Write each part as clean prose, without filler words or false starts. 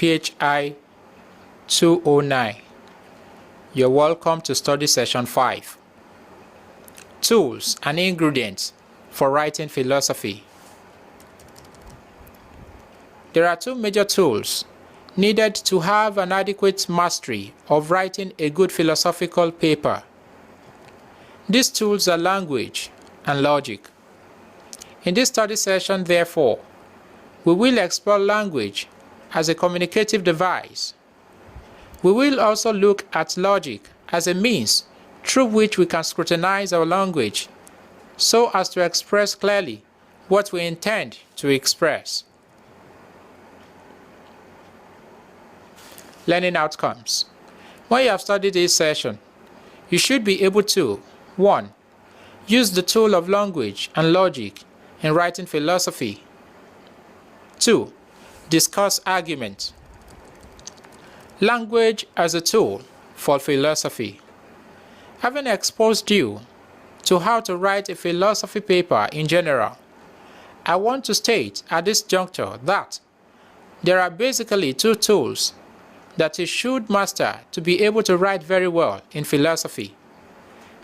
PHI 209. You're welcome to study session 5. Tools and ingredients for writing philosophy. There are two major tools needed to have an adequate mastery of writing a good philosophical paper. These tools are language and logic. In this study session, therefore, we will explore language as a communicative device. We will also look at logic as a means through which we can scrutinize our language so as to express clearly what we intend to express. Learning outcomes. When you have studied this session, you should be able to 1. Use the tool of language and logic in writing philosophy. 2. Discuss argument. Language as a tool for philosophy. Having exposed you to how to write a philosophy paper in general, I want to state at this juncture that there are basically two tools that you should master to be able to write very well in philosophy.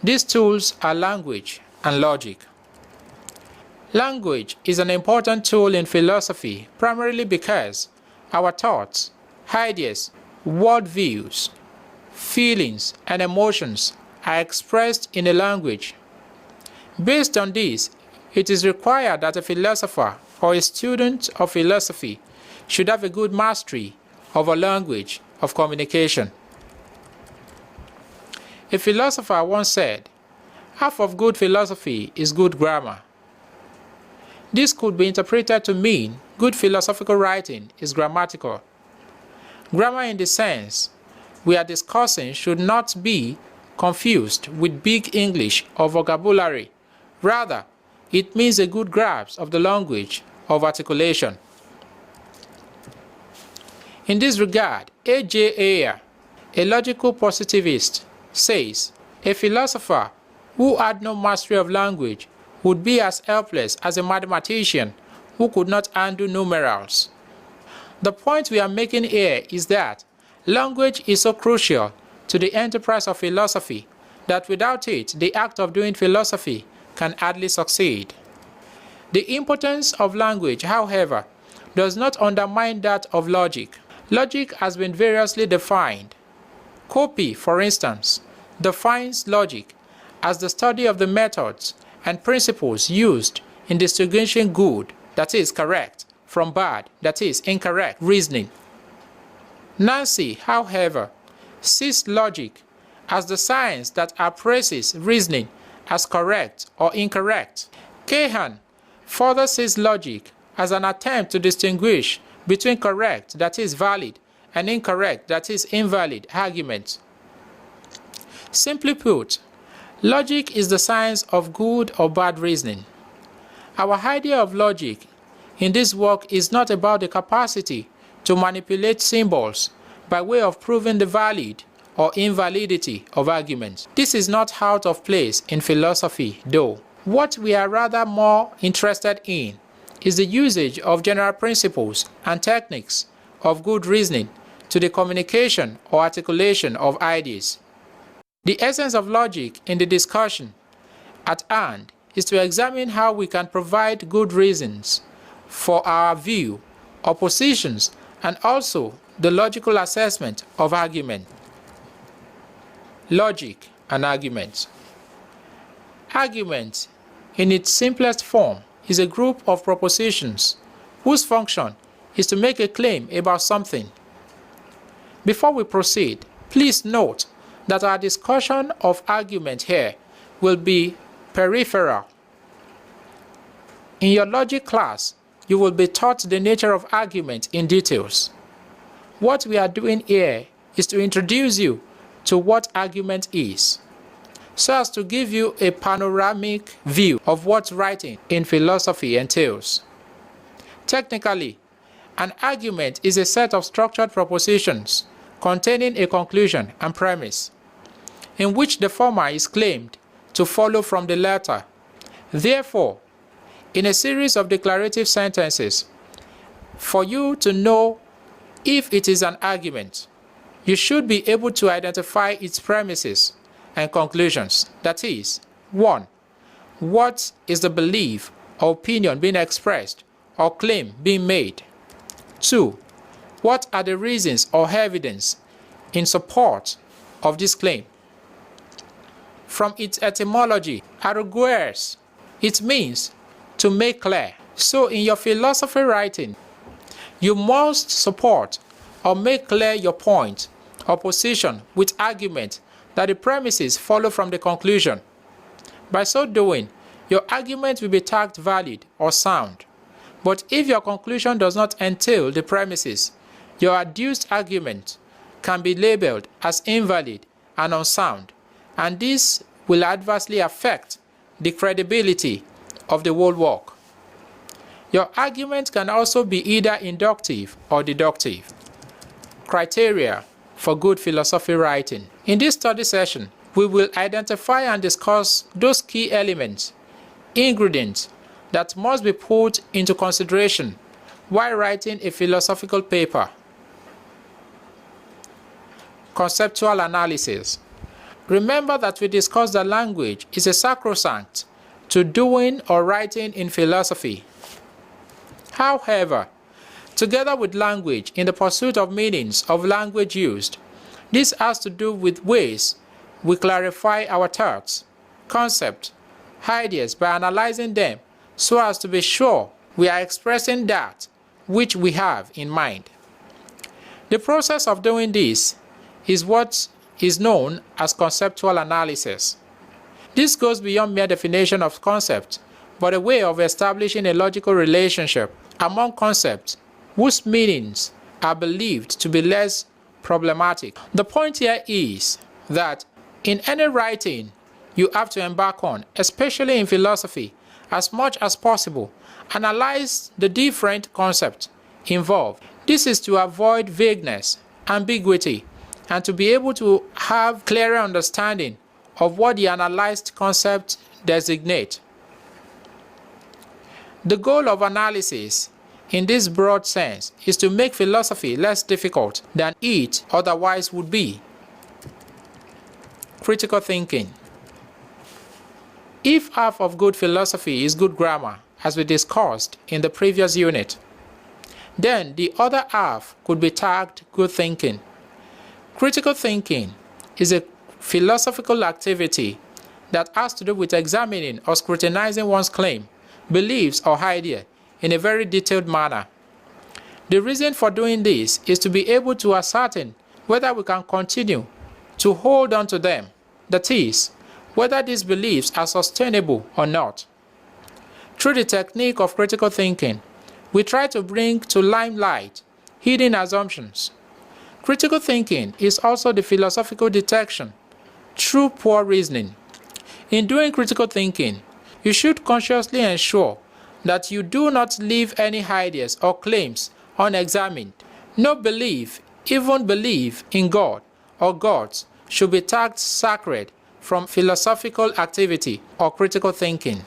These tools are language and logic. Language is an important tool in philosophy primarily because our thoughts, ideas, worldviews, feelings, and emotions are expressed in a language. Based on this, it is required that a philosopher or a student of philosophy should have a good mastery of a language of communication. A philosopher once said, "Half of good philosophy is good grammar." This could be interpreted to mean good philosophical writing is grammatical. Grammar in the sense we are discussing should not be confused with big English or vocabulary. Rather, it means a good grasp of the language of articulation. In this regard, A.J. Ayer, a logical positivist, says, "A philosopher who had no mastery of language would be as helpless as a mathematician who could not handle numerals." The point we are making here is that language is so crucial to the enterprise of philosophy that without it, the act of doing philosophy can hardly succeed. The importance of language, however, does not undermine that of logic. Logic has been variously defined. Copy, for instance, defines logic as the study of the methods and principles used in distinguishing good, that is correct, from bad, that is incorrect, reasoning. Nancy, however, sees logic as the science that appraises reasoning as correct or incorrect. Kahan further sees logic as an attempt to distinguish between correct, that is valid, and incorrect, that is invalid, arguments. Simply put, logic is the science of good or bad reasoning. Our idea of logic in this work is not about the capacity to manipulate symbols by way of proving the valid or invalidity of arguments. This is not out of place in philosophy, though. What we are rather more interested in is the usage of general principles and techniques of good reasoning to the communication or articulation of ideas. The essence of logic in the discussion at hand is to examine how we can provide good reasons for our view or positions and also the logical assessment of argument. Logic and argument. Argument, in its simplest form, is a group of propositions whose function is to make a claim about something. Before we proceed, please note that our discussion of argument here will be peripheral. In your logic class, you will be taught the nature of argument in details. What we are doing here is to introduce you to what argument is, so as to give you a panoramic view of what writing in philosophy entails. Technically, an argument is a set of structured propositions containing a conclusion and premise, in which the former is claimed to follow from the latter. Therefore, in a series of declarative sentences, for you to know If it is an argument, you should be able to identify its premises and conclusions. That is, 1. What is the belief or opinion being expressed or claim being made? 2. What are the reasons or evidence in support of this claim? From its etymology, arguere, it means to make clear. So in your philosophy writing, you must support or make clear your point or position with argument that the premises follow from the conclusion. By so doing, your argument will be tagged valid or sound. But if your conclusion does not entail the premises, your adduced argument can be labeled as invalid and unsound, and this will adversely affect the credibility of the whole work. Your argument can also be either inductive or deductive. Criteria for good philosophy writing. In this study session, we will identify and discuss those key elements, ingredients that must be put into consideration while writing a philosophical paper. Conceptual analysis. Remember that we discussed that language is a sacrosanct to doing or writing in philosophy. However, together with language in the pursuit of meanings of language used, this has to do with ways we clarify our thoughts, concepts, ideas by analyzing them so as to be sure we are expressing that which we have in mind. The process of doing this is what is known as conceptual analysis. This goes beyond mere definition of concepts, but a way of establishing a logical relationship among concepts whose meanings are believed to be less problematic. The point here is that in any writing you have to embark on, especially in philosophy, as much as possible, analyze the different concepts involved. This is to avoid vagueness, ambiguity, and to be able to have clearer understanding of what the analyzed concept designates. The goal of analysis in this broad sense is to make philosophy less difficult than it otherwise would be. Critical thinking. If half of good philosophy is good grammar, as we discussed in the previous unit, then the other half could be tagged good thinking. Critical thinking is a philosophical activity that has to do with examining or scrutinizing one's claim, beliefs, or idea in a very detailed manner. The reason for doing this is to be able to ascertain whether we can continue to hold on to them, that is, whether these beliefs are sustainable or not. Through the technique of critical thinking, we try to bring to limelight hidden assumptions. Critical thinking is also the philosophical detection through poor reasoning. In doing critical thinking, you should consciously ensure that you do not leave any ideas or claims unexamined. No belief, even belief in God or gods, should be tagged sacred from philosophical activity or critical thinking.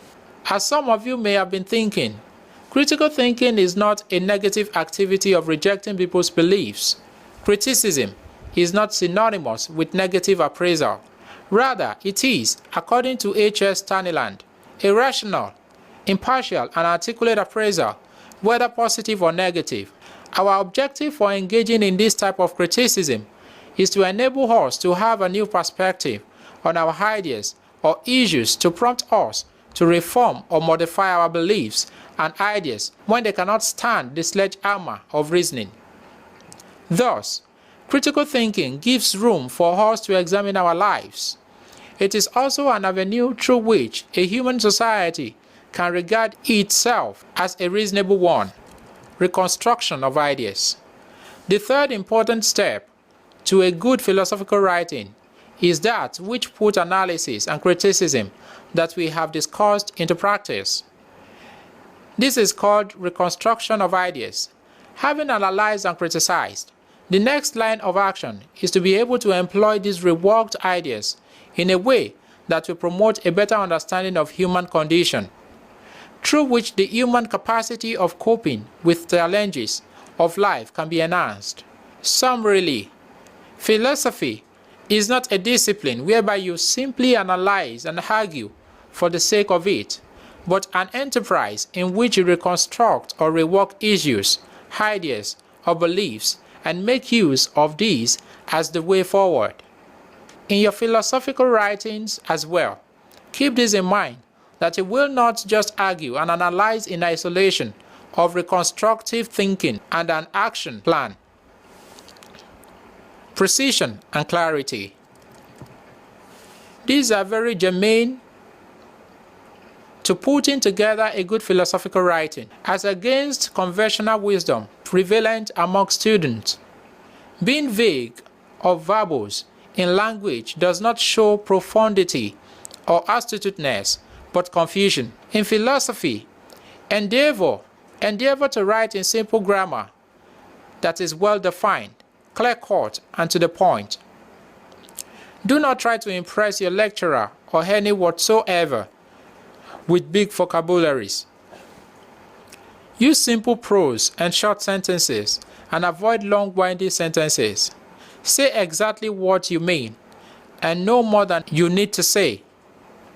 As some of you may have been thinking, critical thinking is not a negative activity of rejecting people's beliefs. Criticism is not synonymous with negative appraisal. Rather, it is, according to H.S. Tanneland, a rational, impartial, and articulate appraisal, whether positive or negative. Our objective for engaging in this type of criticism is to enable us to have a new perspective on our ideas or issues to prompt us to reform or modify our beliefs and ideas when they cannot stand the sledgehammer of reasoning. Thus, critical thinking gives room for us to examine our lives. It is also an avenue through which a human society can regard itself as a reasonable one. Reconstruction of ideas. The third important step to a good philosophical writing is that which puts analysis and criticism that we have discussed into practice. This is called reconstruction of ideas. Having analyzed and criticized, the next line of action is to be able to employ these reworked ideas in a way that will promote a better understanding of human condition, through which the human capacity of coping with challenges of life can be enhanced. Summarily, philosophy is not a discipline whereby you simply analyze and argue for the sake of it, but an enterprise in which you reconstruct or rework issues, ideas, or beliefs and make use of these as the way forward. In your philosophical writings as well, keep this in mind, that you will not just argue and analyze in isolation of reconstructive thinking and an action plan. Precision and clarity. These are very germane to putting together a good philosophical writing, as against conventional wisdom prevalent among students. Being vague or verbose in language does not show profundity or astuteness, but confusion. In philosophy, endeavor to write in simple grammar that is well defined, clear-cut, and to the point. Do not try to impress your lecturer or any whatsoever with big vocabularies. Use simple prose and short sentences and avoid long winding sentences. Say exactly what you mean and no more than you need to say.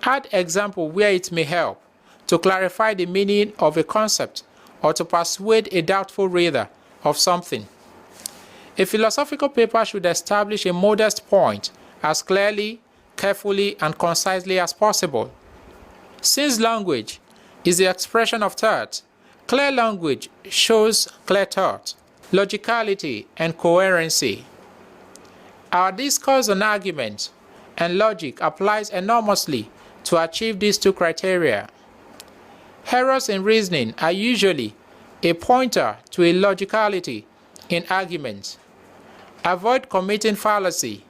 Add example where it may help to clarify the meaning of a concept or to persuade a doubtful reader of something. A philosophical paper should establish a modest point as clearly, carefully, and concisely as possible. Since language is the expression of thought, clear language shows clear thought, logicality, and coherency. Our discourse on argument and logic applies enormously to achieve these two criteria. Errors in reasoning are usually a pointer to illogicality in arguments. Avoid committing fallacy.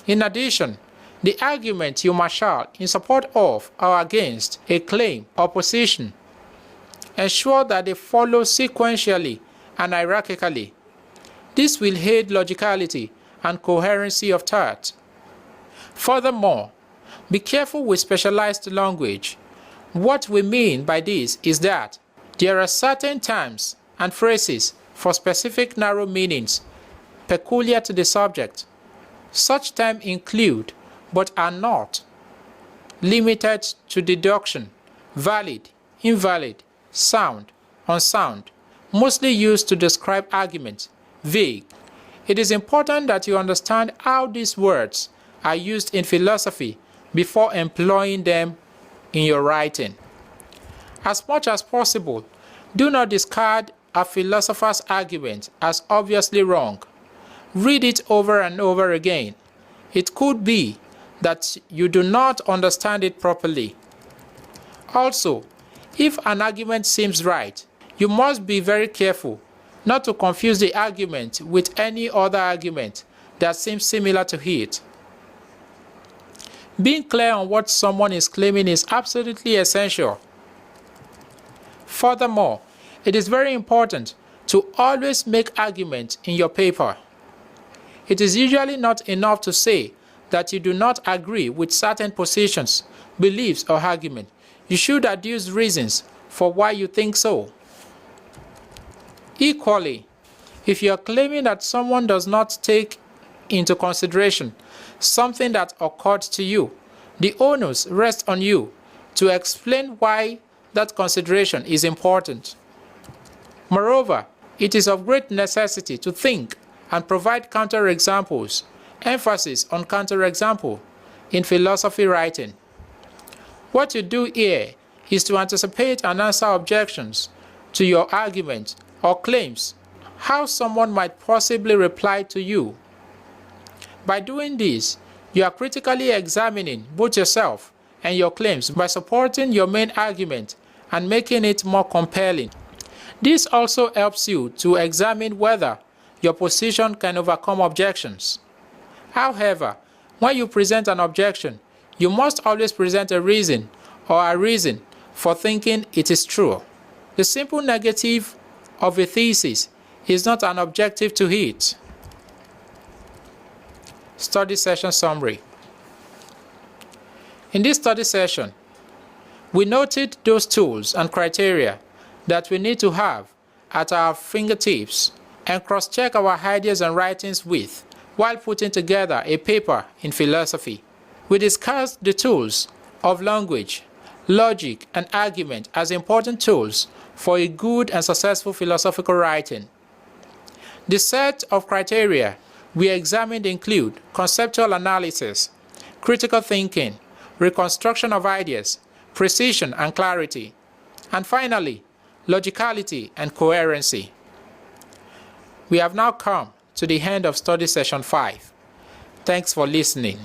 In addition, the argument you marshal in support of or against a claim or position, ensure that they follow sequentially and hierarchically. This will aid logicality and coherency of thought. Furthermore, be careful with specialized language. What we mean by this is that there are certain terms and phrases for specific narrow meanings peculiar to the subject. Such terms include, but are not limited to, deduction, valid, invalid, sound, unsound, mostly used to describe arguments, vague. It is important that you understand how these words are used in philosophy before employing them in your writing. As much as possible, do not discard a philosopher's argument as obviously wrong. Read it over and over again. It could be that you do not understand it properly. Also, if an argument seems right, you must be very careful not to confuse the argument with any other argument that seems similar to it. Being clear on what someone is claiming is absolutely essential. Furthermore, it is very important to always make arguments in your paper. It is usually not enough to say that you do not agree with certain positions, beliefs, or arguments. You should adduce reasons for why you think so. Equally, if you are claiming that someone does not take into consideration something that occurred to you, the onus rests on you to explain why that consideration is important. Moreover, it is of great necessity to think and provide counterexamples, emphasis on counterexample in philosophy writing. What you do here is to anticipate and answer objections to your argument or claims, how someone might possibly reply to you. By doing this, you are critically examining both yourself and your claims by supporting your main argument and making it more compelling. This also helps you to examine whether your position can overcome objections. However, when you present an objection, you must always present a reason or a reason for thinking it is true. The simple negative of a thesis is not an objective to it. Study session summary. In this study session, we noted those tools and criteria that we need to have at our fingertips and cross-check our ideas and writings with while putting together a paper in philosophy. We discussed the tools of language, logic, and argument as important tools for a good and successful philosophical writing. The set of criteria we examined include conceptual analysis, critical thinking, reconstruction of ideas, precision and clarity, and finally, logicality and coherency. We have now come to the end of study session 5. Thanks for listening.